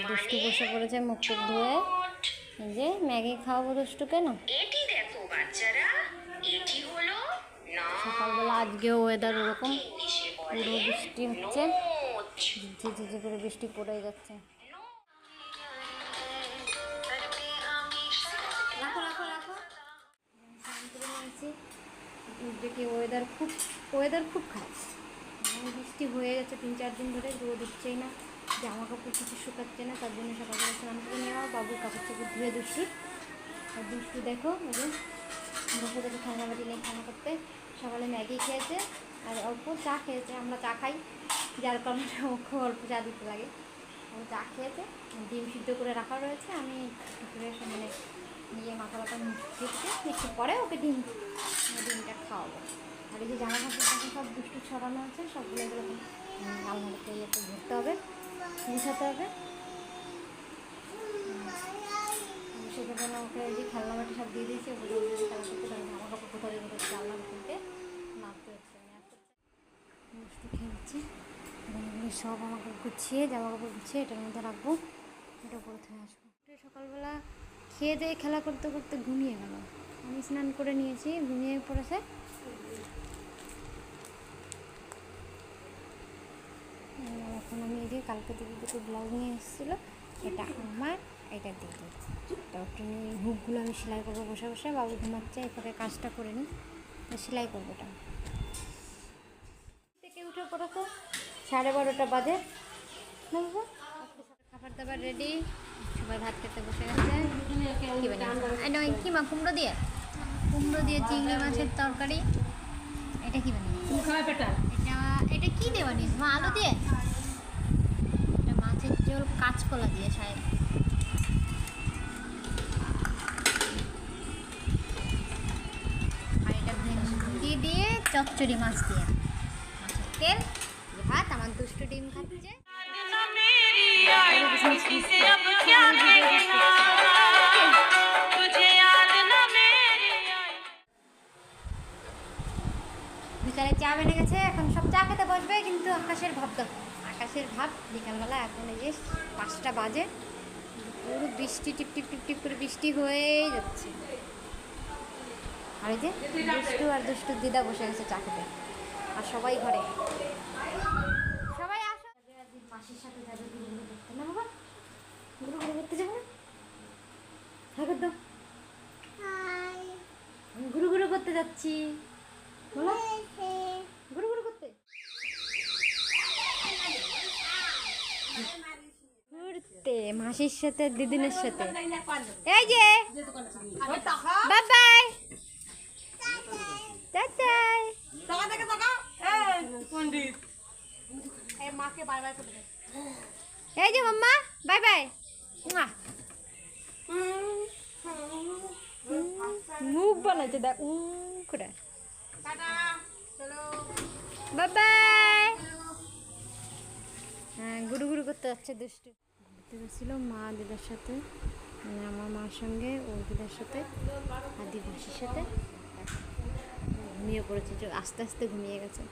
দুষ্টু বসে পড়েছে মুখ টুক ধুয়ে। এই যে ম্যাগি খাওয়াবো দুষ্টুকে না। এটি দেখো বাচ্চারা, এটি হলো সকালবেলা আজকেও ওয়েদার ওরকম, পুরো বৃষ্টি হচ্ছে, ঝিঝি করে বৃষ্টি পড়ে যাচ্ছে। রাখো রাখো রাখো। দেখি ওয়েদার খুব খারাপ, বৃষ্টি হয়ে গেছে 3-4 দিন ধরে, রোদ উঠছেই না, জামা কাপড় কিছু শুকাচ্ছে না। তার জন্য সকালবেলা স্নান করে নেওয়া, বাবুর কাপড় চাপড় ধুয়ে দুষ্টুর। আর দুষ্টু দেখো ওই যে বসে দেখে ঠান্ডা বাটি নেই খানা করতে। সকালে ম্যাগি খেয়েছে আর অল্প চা খেয়েছে, আমরা চা খাই যার কারণে খুব অল্প চা দিতে লাগে। ও চা খেয়েছে, ডিম সিদ্ধ করে রাখা রয়েছে, আমি করে মানে নিয়ে মাথা ব্যথা মুখে একটু পরে ওকে ডিমটা খাওয়াবো। আর এই যে জামা কাপড় সব দুষ্টু ছড়ানো আছে, সবগুলো এরকম আলমারিতে ইয়েতে ভরতে হবে, গুছাতে হবে। সেটার জন্য ওকে এই যে খেলনা বাটি সব দিয়ে দিয়েছি, ওগুলো খেলা করতে পারে। জামা কাপড় কোথাও দিয়ে চালনা কিনতে নাচতে হচ্ছে, দুষ্টু খেলছে। এগুলো সব আমাকে গুছিয়ে জামা কাপড় গুছিয়ে এটার মধ্যে রাখবো, এটা উপরে থেকে আসবো। সকালবেলা খেয়ে দিয়ে খেলা করতে করতে ঘুমিয়ে গেল। আমি স্নান করে নিয়েছি, ঘুমিয়ে পড়েছে। এখন আমি এই যে কালকে থেকে দুটো ব্লাউজ নিয়ে এসেছিলো, এটা আমার, এটা দিয়ে দিই। তারপরে হুকগুলো আমি সেলাই করবো বসে বসে, বাবু ঘুমাচ্ছে, এরপরে কাজটা করে নিই, সেলাই করবো। এটা থেকে উঠে পড়েছে 12:30 বাজে। খাবার দাবার রেডি, সবাই ভাত খেতে বসে গেছে। কি মা, কুমড়ো দিয়ে চিংড়ি মাছের তরকারি। এটা কি বানিয়েছে? এটা কি দিয়ে বানিয়েছে মা? আলু দিয়ে? এটা মাছের ঝোল কাঁচকলা দিয়ে শায়দ। আর এটা ভেন্ডি দিয়ে চচ্চড়ি মাছ দিয়ে, মাছের তেল ভাত। আমার দুষ্টু ডিম খাচ্ছে। বিকালে চা বেনে গেছে, এখন সব চা খেতে বসবে। কিন্তু আকাশের ভাব দেখো, আকাশের ভাব বিকালবেলা। এখন এই যে 5টা বাজে, পুরো বৃষ্টি টিপ টিপ টিপ টিপ করে বৃষ্টি হয়েই যাচ্ছে। আর এই যে দুষ্টুর দিদা বসে গেছে চা খেতে, আর সবাই ঘরে। সবাই আসো, মাসির সাথে যাবে ঘুরঘুরু করতে না বাবা? ঘুরঘুরু করতে যাবো না? ঠাকুর দাও, ঘুরঘুরু করতে যাচ্ছি বলো, ঘুরঘুরু করতে। ঘুরতে মাসির সাথে, দিদিনের সাথে। এই যে বাই বাই, টাটাই। এই যে মাম্মা বাই বাই। মুখ বানাইছে দেখ করে। Bye bye. হ্যাঁ, ঘুরু করতে যাচ্ছে দুষ্টু। ঘুরতে গেছিল মা দিদার সাথে, মানে আমার মার সঙ্গে, ওর দিদার সাথে আর দিদির সাথে। ঘুমিয়ে পড়েছে, আস্তে আস্তে ঘুমিয়ে গেছে।